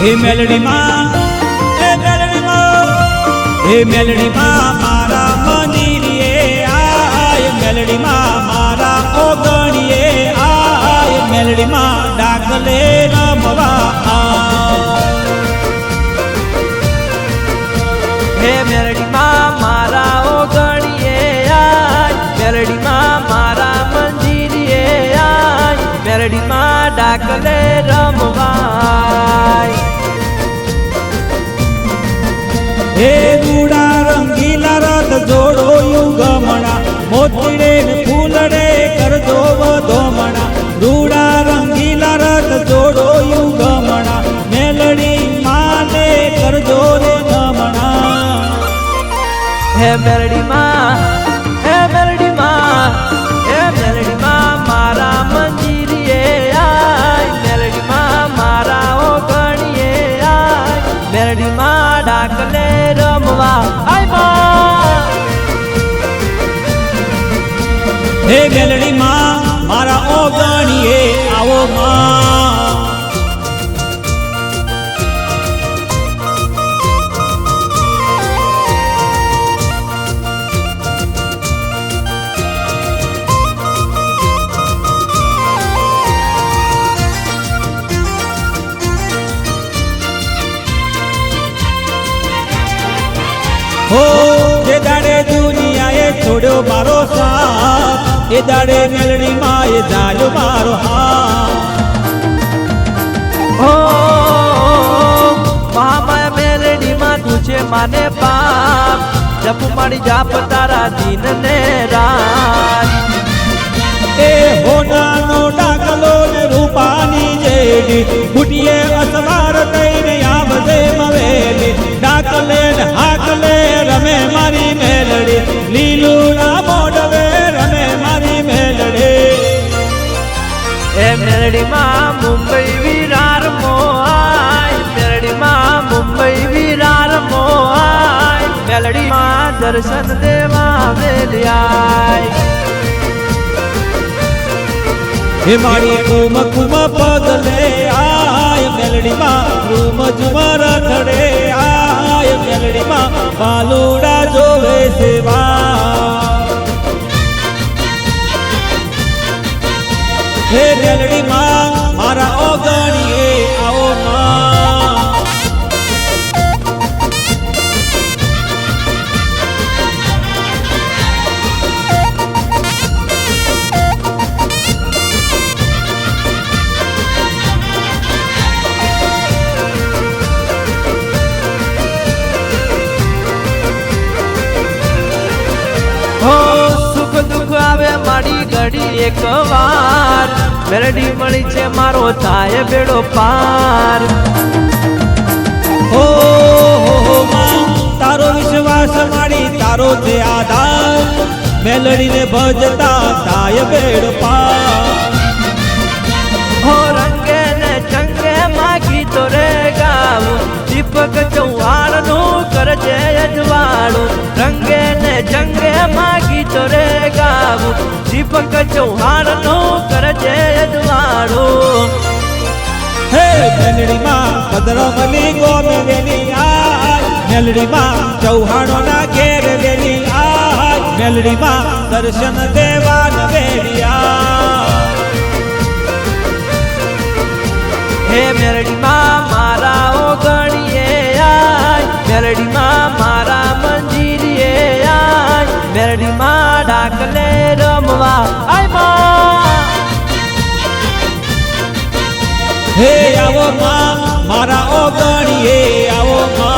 हे melody मां, हे melody मां, हे melody मां मारा मंदिरे आय, मेलडी मां मारा ओगणिये आय, मेलडी मां डाकले रमवा हे मेलडी मां मारा ओगणिये आय, मेलडी मां मारा मंदिरे आय, मेलडी मां डाकले रमवा हे रूड़ा रंगीला रथ जोड़ो युगमणा, मोतीड़े ने फूलड़े कर दो वधोमणा, रूड़ा रंगीला रथ जोड़ो युगमणा, मेलडी माने कर दो रे नमणा। हे मेलडी मां, हे मेलडी मां, हे मेलडी मां मारा मंदिरे आय, मेलडी मां मारा ओगणिये आय, मेलडी मां डाकले रमवा आय मां। हे मेलडी मां मारा ओगणिये आवो मां। हो जे दाड़े दुनियाए छोड़ो मारो साथ, ये दाड़े मेलडी माए जालो मारो हाथ। हो महामाया मेलडी मां तुझे माने पाप, जप मारी जाप तारा दिन ने रात। ए होना नो डाकलो ने रूपानी जेडी, बुटिए असवार कईने आवदे मवेली, डाकले ने हाकले रमे मारी मेलडी, लीलूड़ा मोडवे रमे मारी मेलडी। ए मेलडी मां मुंबई विरार मोआय, मेलडी मां मुंबई विरार मोआय, मेलडी मां दर्शन देवा वेलियाय। हे मारी कुम कुम पगले आय, मेलडी मां रूम झुमर थड़े आय, मेलडी मां बालूड़ा जोवे सेवा। हे मेलडी मां मारा ओगणिये आओ मां। हो सुख दुख आवे मारी घड़ी एक वार, मेलडी मળી છે મારો થાય બેડો પાર। हो मां तारो विश्वास मारी तारो जे आधार, मेलडी ने भजता थाय बेड़ पार। हो रंगे ने चंगे मागी तो रे गाऊं, दीपक चौहान नु करजे अजवाड़ू, रंगे ने चंगे मागी तो रे गाऊं, दीपक चौहान नु करजे अजवाड़ू। हे मेलडी मां भद्रमली गोम वेली आय, मेलडी मां चौहानो ना घेर वेली आय, मेलडी मां दर्शन देवान वेली आय। हे मेलडी मां मारा ओगणिये आय, मेलडी मां मारा मंदिरे आय, मेलडी मां डाकले रमवा आय मां। हे आवो मां मारा ओगणिये आवो मां।